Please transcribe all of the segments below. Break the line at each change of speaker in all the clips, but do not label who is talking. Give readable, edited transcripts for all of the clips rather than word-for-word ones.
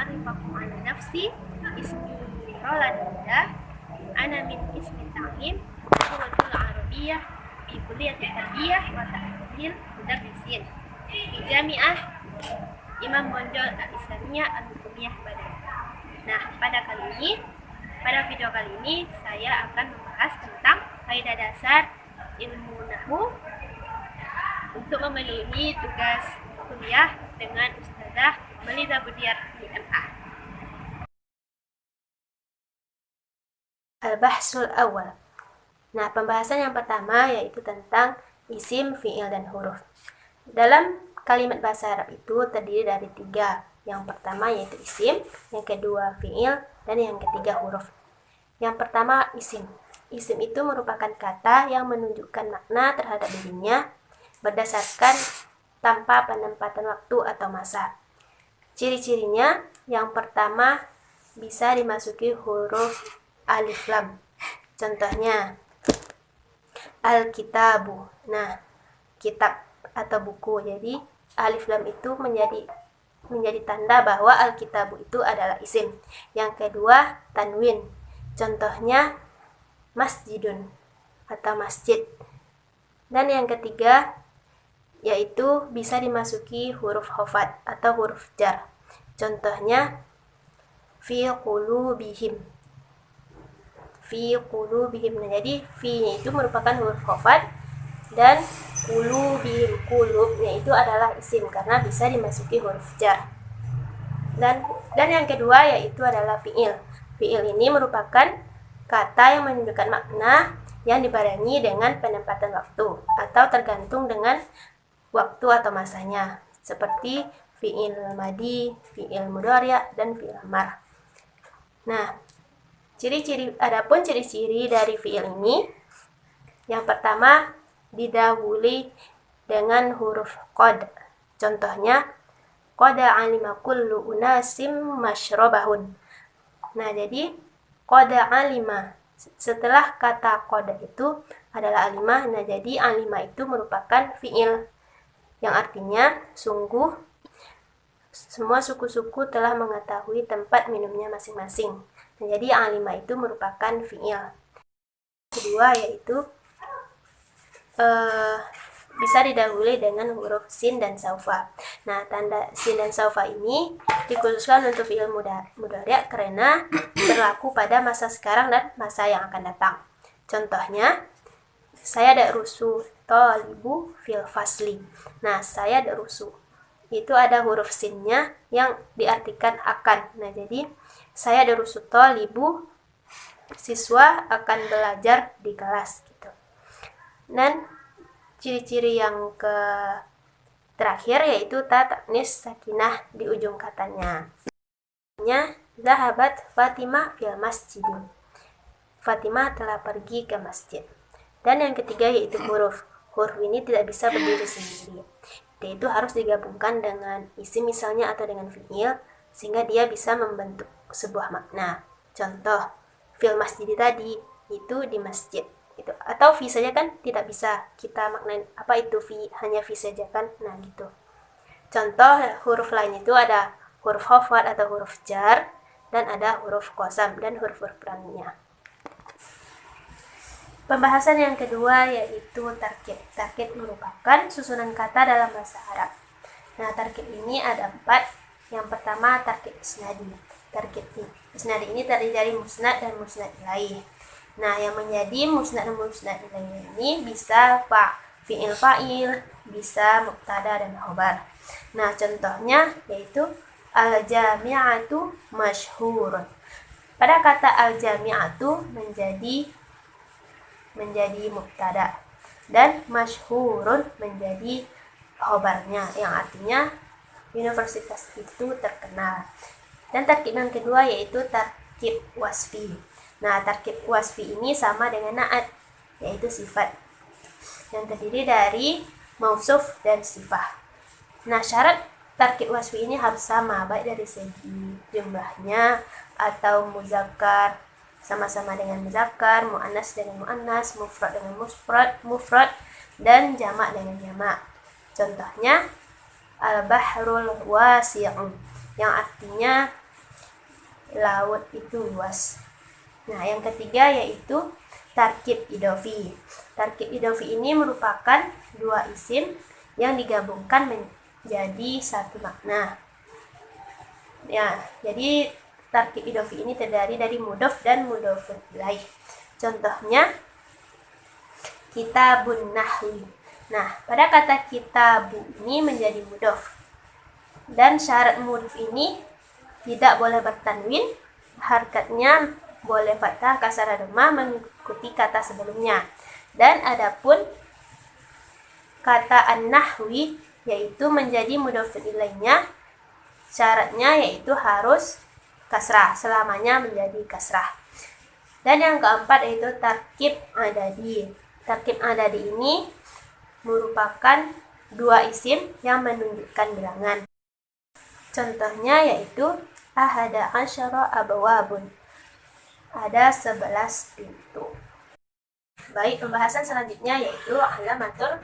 u'arifakum ala nafsi ismi Rolanida ana min ismi ta'lim suratul Arabiyah di kuliah tarbiyah wa ta'dil mudarrisin di Jami'ah Imam Bonjol Al-Islamiyah Al-Hukumiyah Badar. Nah, pada video kali ini saya akan membahas tentang kaidah dasar ilmu nahwu untuk memenuhi tugas kuliah dengan Ustazah Meliza Budiar MA. Al-Bahsul Awal. Nah, pembahasan yang pertama yaitu tentang isim, fi'il, dan huruf. Dalam kalimat bahasa Arab itu terdiri dari 3. Yang pertama yaitu isim, yang kedua fi'il, dan yang ketiga huruf. Yang pertama isim. Isim itu merupakan kata yang menunjukkan makna terhadap dirinya berdasarkan tanpa penempatan waktu atau masa. Ciri-cirinya yang pertama bisa dimasuki huruf alif lam. Contohnya al-kitabu. Nah, kitab atau buku. Jadi alif lam itu menjadi tanda bahwa al-kitabu itu adalah isim. Yang kedua tanwin. Contohnya masjidun atau masjid. Dan yang ketiga yaitu bisa dimasuki huruf khafat atau huruf jar. Contohnya fi qulubihim. Fi qulubihim. Nah, jadi fi itu merupakan huruf khafat dan qulubihim, qulubnya itu adalah isim karena bisa dimasuki huruf jar. Dan yang kedua yaitu adalah fi'il. Fi'il ini merupakan kata yang menunjukkan makna yang dibarengi dengan penempatan waktu atau tergantung dengan waktu atau masanya, seperti fi'il madi, fi'il mudhari', dan fi'il amar. Nah, adapun ciri-ciri dari fi'il ini, yang pertama didahului dengan huruf qad. Contohnya qad alima kullu unasim masyrabahun. Nah, jadi qad alima, setelah kata qad itu adalah alimah. Nah, jadi alimah itu merupakan fi'il yang artinya sungguh semua suku-suku telah mengetahui tempat minumnya masing-masing. Nah, jadi alimah itu merupakan fi'il. Kedua yaitu bisa didahului dengan huruf sin dan saufa. Nah, tanda sin dan saufa ini dikhususkan untuk fi'il mudhari' karena berlaku pada masa sekarang dan masa yang akan datang. Contohnya, saya darusu talibu fil fasli. Nah, saya darusu itu ada huruf sinnya yang diartikan akan. Nah, jadi saya darusu talibu, siswa akan belajar di kelas gitu. Dan ciri-ciri yang terakhir yaitu ta ta'nis sakinah di ujung katanya. Zahabat Fatimah fil masjid. Fatimah telah pergi ke masjid. Dan yang ketiga yaitu huruf. Huruf ini tidak bisa berdiri sendiri. Dia itu harus digabungkan dengan isim misalnya atau dengan fi'il sehingga dia bisa membentuk sebuah makna. Contoh, fil masjid tadi itu di masjid. Itu. Atau fi saja kan tidak bisa kita maknain apa itu fi, hanya fi saja kan. Nah, gitu. Contoh huruf lain itu ada huruf khafat atau huruf jar dan ada huruf qasam dan huruf-huruf lainnya. Pembahasan yang kedua yaitu tarkib. Tarkib merupakan susunan kata dalam bahasa Arab. Nah, tarkib ini ada 4. Yang pertama tarkib isnadi. Tarkib isnadi ini terdiri dari musnad dan musnad ilaih. Nah, yang menjadi musnad dan musnad ilaih ini bisa fi'il fa'il, bisa mubtada dan khobar. Nah, contohnya yaitu al-jami'atu masyhurun. Pada kata al-jami'atu menjadi mubtada dan masyhurun menjadi khobarnya yang artinya universitas itu terkenal. Dan tarkib yang kedua yaitu tarkib wasfi. Nah, tarkib wasfi ini sama dengan na'at, yaitu sifat yang terdiri dari mausuf dan sifah. Nah, syarat tarkib wasfi ini harus sama, baik dari segi jumlahnya atau muzakkar sama-sama dengan muzakkar, muannas dengan muannas, mufrad dengan mufrad, dan jamak dengan jamak. Contohnya al-bahrul wasi'un yang artinya laut itu luas. Nah, yang ketiga yaitu tarkib idhofi. Tarkib idhofi ini merupakan dua isim yang digabungkan menjadi satu makna. Ya, jadi tarkib idhofi ini terdiri dari mudhof dan mudhofun ilaih. Contohnya kitabun nahwi. Nah, pada kata kitabu ini menjadi mudhof. Dan syarat mudhof ini tidak boleh bertanwin, harkatnya boleh fathah, kasrah, dhammah mengikuti kata sebelumnya. Dan adapun kata an-nahwi yaitu menjadi mudhofun ilaihnya, syaratnya yaitu harus kasrah, selamanya menjadi kasrah. Dan yang keempat yaitu tarkib adadi. Tarkib adadi ini merupakan dua isim yang menunjukkan bilangan. Contohnya yaitu ahada asyara abwabun. Ada 11 pintu. Baik, pembahasan selanjutnya yaitu alamatur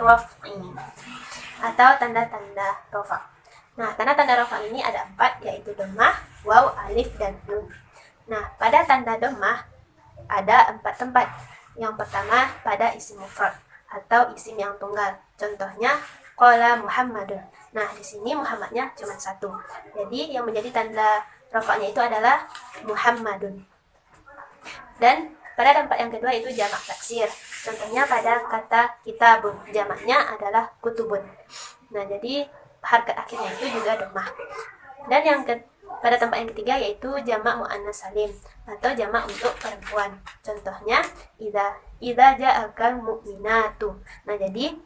raf'i atau tanda-tanda rafa. Nah, tanda-tanda rafa ini ada 4, yaitu dhammah, waw, alif, dan nun. Nah, pada tanda dhammah ada 4 tempat. Yang pertama pada isim mufrad atau isim yang tunggal. Contohnya qala Muhammadun. Nah, di sini Muhammadnya cuma 1. Jadi yang menjadi tanda rafa'nya itu adalah Muhammadun. Dan pada tempat yang kedua itu jamak taksir. Contohnya pada kata kitabun, jamaknya adalah kutubun. Nah, jadi harkat akhirnya itu juga dhammah. Dan pada tempat yang ketiga yaitu jamak muannats salim atau jamak untuk perempuan. Contohnya idza ja'akal mu'minatu. Nah, jadi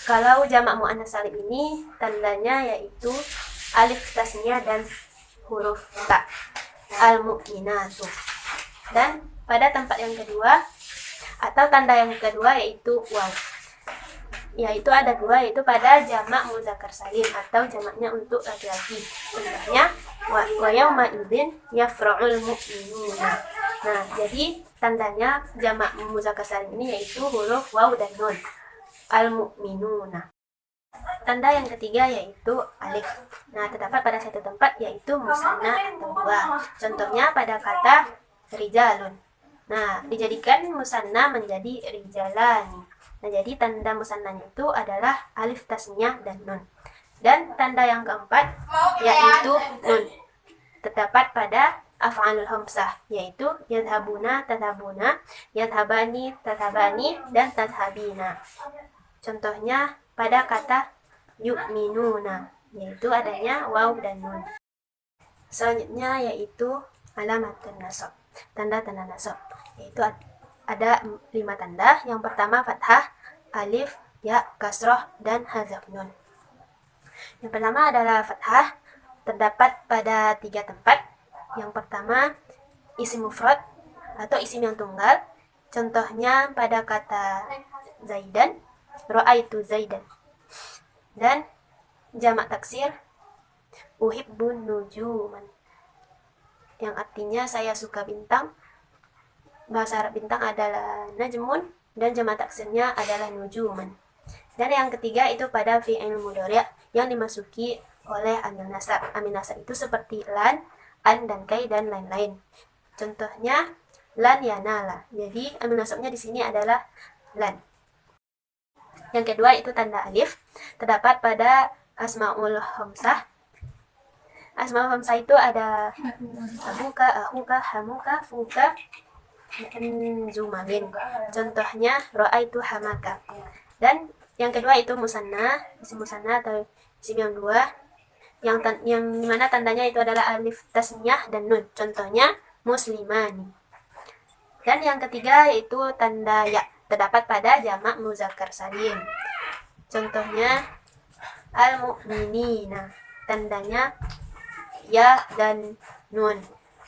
kalau jamak muannats salim ini tandanya yaitu alif tasniyah dan huruf ta, al-mu'minatu. Dan pada tempat yang kedua atau tanda yang kedua yaitu waw. Yaitu ada 2, yaitu pada jamak muzakkar salim atau jamaknya untuk laki-laki. Contohnya wa yauma idzin yafra'ul mu'minuna. Nah, jadi tandanya jamak muzakkar salim ini yaitu huruf waw dan nun, al-mu'minuna. Tanda yang ketiga yaitu alif. Nah, terdapat pada satu tempat yaitu musanna atau 2. Contohnya pada kata rijalun. Nah, dijadikan musanna menjadi rijalani. Nah, jadi tanda musannanya itu adalah alif tasniyah dan nun. Dan tanda yang keempat yaitu nun. Terdapat pada af'alul khamsah yaitu yadhabuna, tadhabuna, yadhabani, tadhabani, dan tadhabina. Contohnya pada kata yu'minuna yaitu adanya waw dan nun. Selanjutnya yaitu alamatun nasab, tanda-tanda nasab, yaitu ada 5 tanda. Yang pertama fathah, alif, ya, kasroh, dan hazaf nun. Yang pertama adalah fathah, terdapat pada 3 tempat. Yang pertama isim mufrad atau isim yang tunggal. Contohnya pada kata zaidan, ra'aitu zaidan. Dan jamak taksir uhibbun nujuman, yang artinya saya suka bintang. Bahasa Arab bintang adalah najmun dan jamak taksirnya adalah nujuman. Dan yang ketiga itu pada fi'il mudhari' yang dimasuki oleh amil nasab. Amil nasab itu seperti lan, an, dan kai, dan lain-lain. Contohnya lan yanala. Jadi amil nasabnya di sini adalah lan. Yang kedua itu tanda alif, terdapat pada asmaul khamsah. Asmaul khamsah itu ada abuka, ahuka, hamuka, fuka, dan zumalin. Contohnya ra'aitu hamaka. Dan yang kedua itu musanna, isim musanna atau isim yang 2, yang dimana tandanya itu adalah alif tasniyah dan nun. Contohnya muslimani. Dan yang ketiga yaitu tanda ya, terdapat pada jamak muzakkar salim. Contohnya al-mu'minina, tandanya ya dan nun.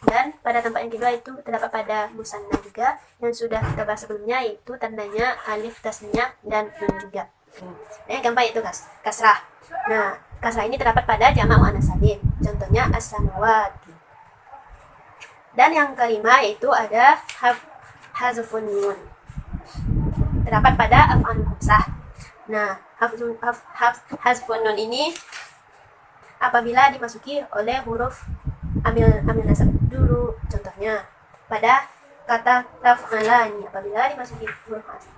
Dan pada tempat yang kedua itu terdapat pada musanna juga yang sudah kita bahas sebelumnya, yaitu tandanya alif tasniyah dan nun juga. Dan yang keempat itu kasrah. Nah, kasrah ini terdapat pada jamak muannats salim. Contohnya as-samawati. Dan yang kelima yaitu ada hazfun nun. Terdapat pada af'alul khamsah. Nah, hazfun nun ini apabila dimasuki oleh huruf amil nasab dulu. Contohnya pada kata taf'alani, apabila dimasuki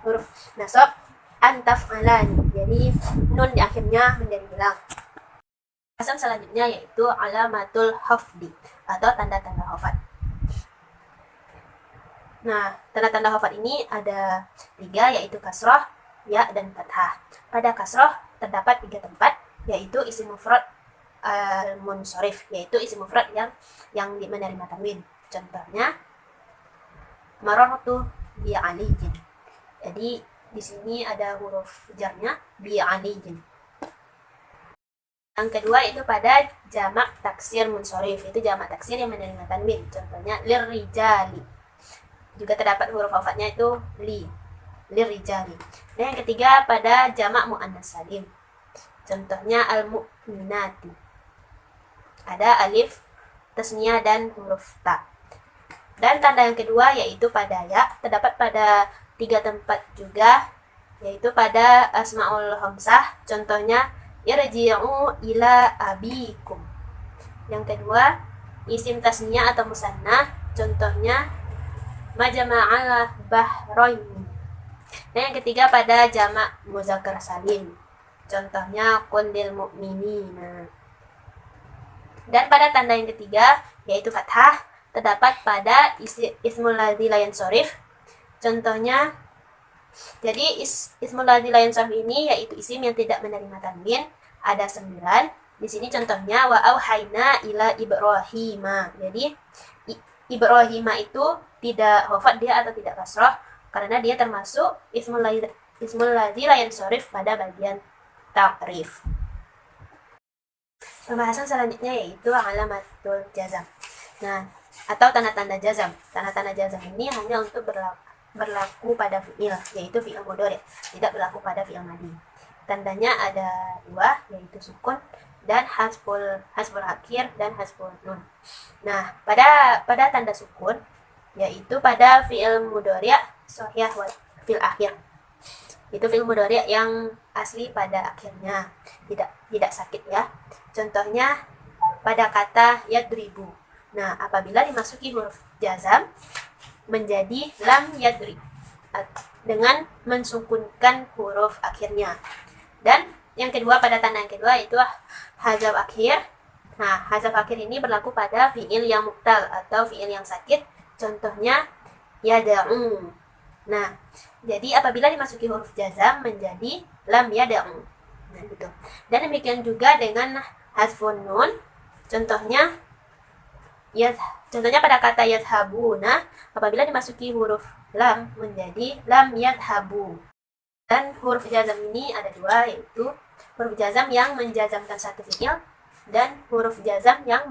huruf nasab antaf'alani, jadi nun di akhirnya menjadi hilang. Pembahasan selanjutnya yaitu alamatul hafdi atau tanda-tanda hafad. Nah, tanda-tanda hafad ini ada 3, yaitu kasroh, ya, dan fathah. Pada kasroh terdapat 3 tempat, yaitu isim mufrad al-munsharif, yaitu isim mufrad yang menerima tanwin. Contohnya marartu bi aliyin. Jadi di sini ada huruf jarnya bi aliyin. Yang kedua itu pada jamak taksir munsharif, itu jamak taksir yang menerima tanwin. Contohnya lirrijali. Juga terdapat huruf hafadnya itu lirrijali. Dan yang ketiga pada jamak muannas salim. Contohnya al-mu'minati. Ada alif, tasniyah, dan huruf ta. Dan tanda yang kedua yaitu pada ya, terdapat pada 3 tempat juga, yaitu pada asmaul khamsah. Contohnya yarji'u ila abikum. Yang kedua isim tasniyah atau musannah. Contohnya majma'al bahrain. Dan yang ketiga pada jamak muzakkar salim. Contohnya qulil mu'minina. Dan pada tanda yang ketiga yaitu fathah, terdapat pada ismul ladzi la yansharif. Contohnya, jadi ismul ladzi la yansharif ini yaitu isim yang tidak menerima tanwin, ada 9. Di sini contohnya wa auhayna ila ibrahima. Jadi ibrahima itu tidak hafad dia atau tidak kasroh karena dia termasuk ismul ladzi la yansharif pada bagian ta'rif. Pembahasan selanjutnya yaitu alamatul jazam. Nah, atau tanda-tanda jazam. Tanda-tanda jazam ini hanya untuk berlaku pada fi'il, yaitu fi'il mudhari', tidak berlaku pada fi'il madhi. Tandanya ada 2, yaitu sukun dan hasful akhir dan hasful nun. Nah, pada tanda sukun yaitu pada fi'il mudhari' shahih wa fil akhir. Itu fi'il mudhari' yang asli pada akhirnya, tidak sakit ya. Contohnya pada kata yadribu. Nah, apabila dimasuki huruf jazam menjadi lam yadrib dengan mensukunkan huruf akhirnya. Dan yang kedua pada tanda yang kedua itu hazaf akhir. Nah, hazaf akhir ini berlaku pada fi'il yang muktal atau fi'il yang sakit. Contohnya yada'u. Nah, jadi apabila dimasuki huruf jazam menjadi lam yada'u. Nah, gitu. Dan demikian juga dengan hasfun nun. Contohnya pada kata yadhabuna, apabila dimasuki huruf lam menjadi lam yadhabu. Dan huruf jazam ini ada 2, yaitu huruf jazam yang menjazamkan satu fi'il dan huruf jazam yang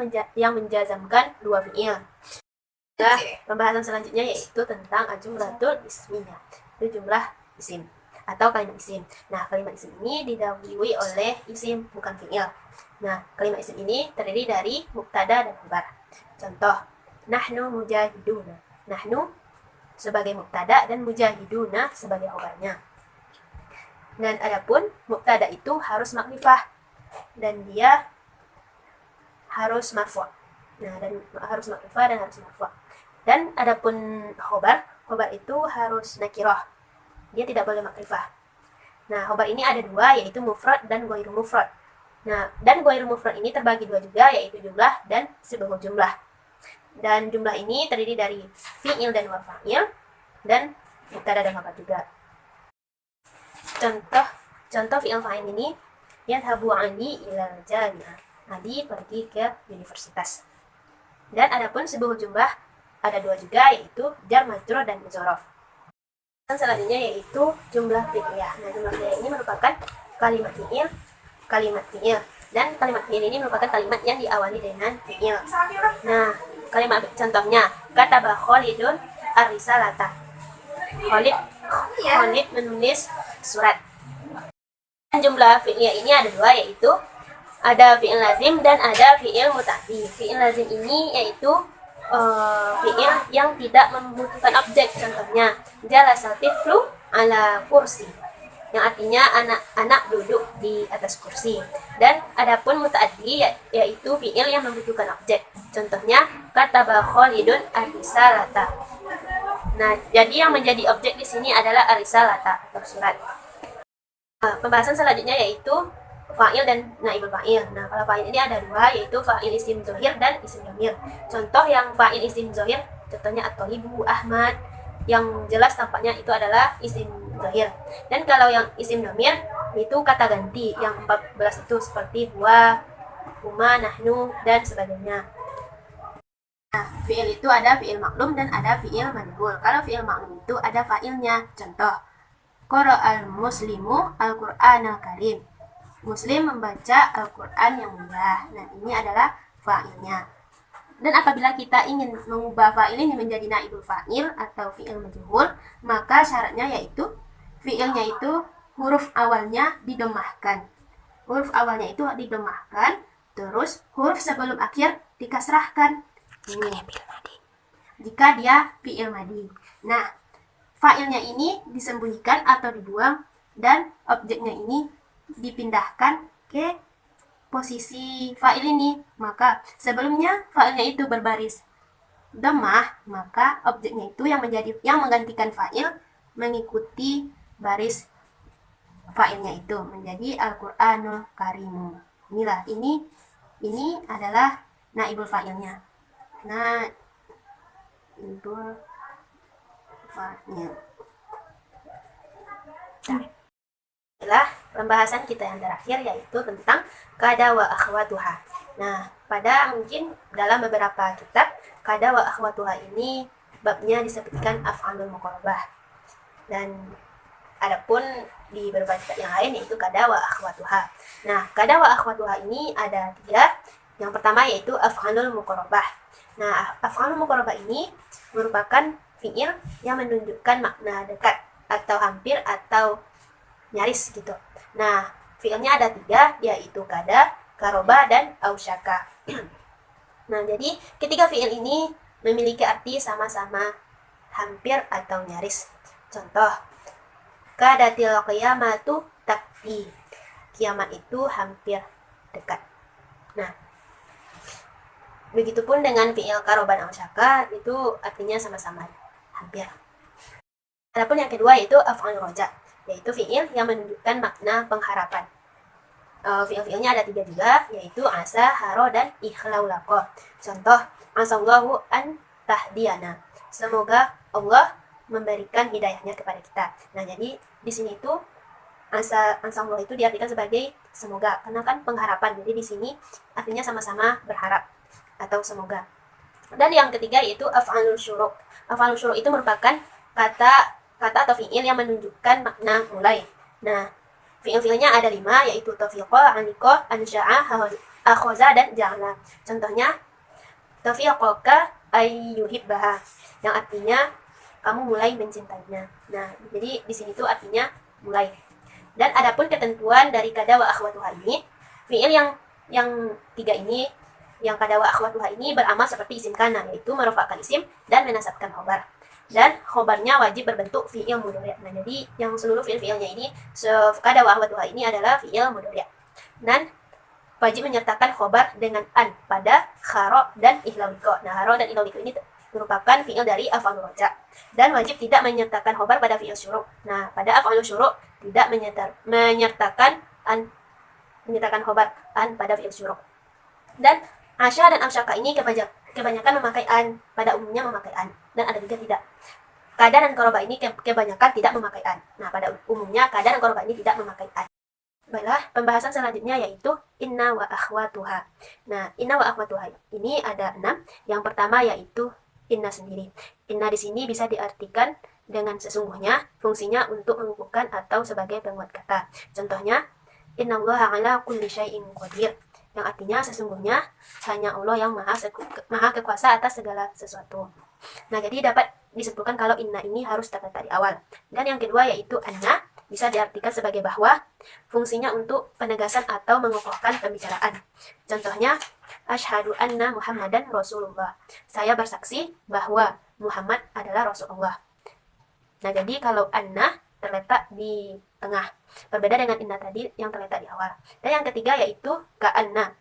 menjazamkan 2 fi'il. Nah, pembahasan selanjutnya yaitu tentang jumlatul ismiyah, itu jumlah isim atau kalimat isim. Nah, kalimat isim ini didahului oleh isim, bukan fi'il. Nah, kalimat isim ini terdiri dari mubtada dan khabar. Contoh, nahnu mujahiduna. Nahnu sebagai mubtada dan mujahiduna sebagai khabarnya. Dan adapun mubtada itu harus makrifah dan dia harus marfu'. Nah, dan harus makrifah dan harus marfu'. Dan adapun khabar itu harus nakirah. Dia tidak boleh makrifah. Nah, khabar ini ada 2, yaitu mufrad dan ghairu mufrad. Nah, dan ghairu mufrad ini terbagi 2 juga, yaitu jumlah dan sebuah jumlah. Dan jumlah ini terdiri dari fi'il dan wa fa'il dan mubtada dan khabar juga. Contoh fi'il fa'il ini, yadhabu Ali ilal jami'ah. Ali pergi ke universitas. Dan adapun sebuah jumlah ada 2 juga, yaitu jar majrur dan dzaraf. Dan selanjutnya yaitu jumlah fi'liyah. Nah, jumlah fi'liyah ini merupakan kalimat fi'il. Dan kalimat fi'il ini merupakan kalimat yang diawali dengan fi'il. Nah, kalimat contohnya, kataba Khalidun ar-risalata. Khalid menulis surat. Dan jumlah fi'liyah ini ada 2, yaitu ada fi'il lazim dan ada fi'il muta'addi. Fi'il lazim ini yaitu fi'il yang tidak membutuhkan objek. Contohnya, jalasal tiflu ala kursi. yang artinya anak-anak duduk di atas kursi. Dan adapun mutaaddi yaitu fiil yang membutuhkan objek. Contohnya kataba Khalidun ar-risalata. Nah, jadi yang menjadi objek di sini adalah ar-risalata atau surat. Pembahasan selanjutnya yaitu fa'il dan naibul fa'il. Nah, kalau fa'il ini ada dua, yaitu fa'il isim zohir dan isim dhamir. Contoh yang fa'il isim zohir, contohnya at-thalibu, Ahmad, yang jelas tampaknya itu adalah isim zohir. Dan kalau yang isim dhamir itu kata ganti yang 14 itu seperti huwa, huma, nahnu, dan sebagainya. Nah, fi'il itu ada fi'il maklum dan ada fi'il manhul. Kalau fi'il maklum itu ada fa'ilnya. Contoh, qara'al muslimu al-Qur'an al-Karim. Muslim membaca Al-Quran yang mulia. Nah, ini adalah fa'ilnya. Dan apabila kita ingin mengubah fa'il ini menjadi naibul fa'il atau fi'il majhul, maka syaratnya yaitu fi'ilnya itu huruf awalnya didomahkan. Huruf awalnya itu didomahkan, terus huruf sebelum akhir dikasrahkan. Ini jika dia fi'il madi. Nah, fa'ilnya ini disembunyikan atau dibuang dan objeknya ini dipindahkan ke posisi fa'il ini. Maka sebelumnya fa'ilnya itu berbaris dhammah, maka objeknya itu yang menggantikan fa'il mengikuti baris fa'ilnya itu menjadi Al-Qur'anul Karim. Inilah ini adalah naibul fa'ilnya. Naibul fa'il. Adalah pembahasan kita yang terakhir yaitu tentang kada wa akhwatuha. Nah, pada mungkin dalam beberapa kitab kada wa akhwatuha ini babnya disebutkan af'alul muqarrabah. Dan adapun di beberapa kitab yang lain yaitu kada wa akhwatuha. Nah, kada wa akhwatuha ini ada 3. Yang pertama yaitu af'alul muqarrabah. Nah, af'alul muqarrabah ini merupakan fi'il yang menunjukkan makna dekat atau hampir atau nyaris gitu. Nah, fiilnya ada 3, yaitu kada, karoba, dan ausyaka. Nah, jadi ketiga fiil ini memiliki arti sama-sama hampir atau nyaris. Contoh, kadatil qiyamatu takfi. Kiamat itu hampir dekat. Nah, begitupun dengan fiil karoba dan ausyaka, itu artinya sama-sama hampir. Adapun yang kedua yaitu af'al roja, yaitu fi'il yang menunjukkan makna pengharapan. Fi'il-fi'ilnya ada 3 juga, yaitu asa, haro, dan ikhlaulako. Contoh, asallahu an tahdiana. Semoga Allah memberikan hidayahnya kepada kita. Nah, jadi di sini itu Allah itu diartikan sebagai semoga, karena kan pengharapan. Jadi di sini artinya sama-sama berharap atau semoga. Dan yang ketiga yaitu af'alul syuru'. Af'alul syuru' itu merupakan kata atau fi'il yang menunjukkan makna mulai. Nah, fi'il-fi'ilnya ada 5, yaitu tafiqa, anika, ansya'a, akhoza, dan ja'ala. Contohnya, tafiqaka ayyuhibbaha, yang artinya kamu mulai mencintainya. Nah, jadi di sini tuh artinya mulai. Dan adapun ketentuan dari kada wa akhwatuha ini, fi'il yang 3 ini, yang kada wa akhwatuha ini beramal seperti isim kana, yaitu merofakkan isim dan menasabkan khobar. Dan khobarnya wajib berbentuk fi'il mudhari'. Nah, jadi yang seluruh fi'il-fi'ilnya ini kada wa akhwatuha ini adalah fi'il mudhari'. Dan wajib menyertakan khobar dengan an pada kharo dan ihlawiko. Nah, kharo dan ihlawiko ini merupakan fi'il dari af'alul roja. Dan wajib tidak menyertakan khobar pada fi'il syuru'. Nah, pada af'alul syuru' tidak menyertakan khobar an pada fi'il syuru'. Dan asya dan amsyaka ini kebanyakan memakai an, pada umumnya memakai an, dan ada juga tidak. Kada dan koroba ini kebanyakan tidak memakai an. Nah, pada umumnya kada dan koroba ini tidak memakai an. Baiklah, pembahasan selanjutnya yaitu inna wa akhwatuha. Nah, inna wa akhwatuha ini ada 6. Yang pertama yaitu inna sendiri. Inna di sini bisa diartikan dengan sesungguhnya, fungsinya untuk mengukuhkan atau sebagai penguat kata. Contohnya, innallaha ala kulli syai'in qadir, yang artinya sesungguhnya hanya Allah yang maha kekuasa atas segala sesuatu. Nah, jadi dapat disimpulkan kalau inna ini harus terletak di awal. Dan yang kedua yaitu anna, bisa diartikan sebagai bahwa, fungsinya untuk penegasan atau mengukuhkan pembicaraan. Contohnya, asyhadu anna Muhammadan Rasulullah. Saya bersaksi bahwa Muhammad adalah Rasulullah. Nah, jadi kalau anna terletak di tengah. Berbeda dengan inna tadi yang terletak di awal. Dan yang ketiga yaitu ka'anna,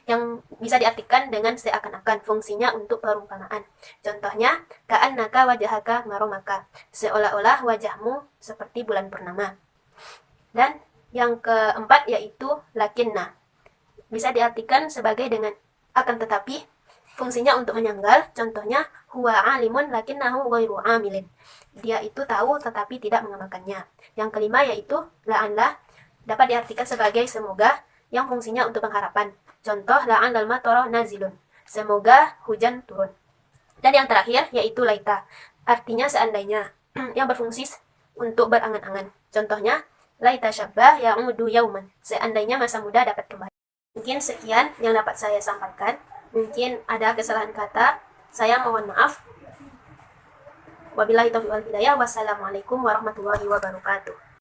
yang bisa diartikan dengan seakan-akan, fungsinya untuk perumpamaan. Contohnya, ka'annaka wajahaka maromaka, seolah-olah wajahmu seperti bulan purnama. Dan yang keempat yaitu lakinna, bisa diartikan sebagai dengan akan tetapi, fungsinya untuk menyanggal. Contohnya, huwa alimun lakinnahu ghairu amilin, dia itu tahu tetapi tidak mengamalkannya. Yang kelima yaitu la'alla, dapat diartikan sebagai semoga, yang fungsinya untuk pengharapan. Contoh, la'allal matara nazilun, semoga hujan turun. Dan yang terakhir yaitu laita, artinya seandainya, yang berfungsi untuk berangan-angan. Contohnya, laita syabbah ya'udu yauman, seandainya masa muda dapat kembali. Mungkin sekian yang dapat saya sampaikan. Mungkin ada kesalahan kata, saya mohon maaf. Wabillahi taufiq wal hidayah. Wassalamualaikum warahmatullahi wabarakatuh.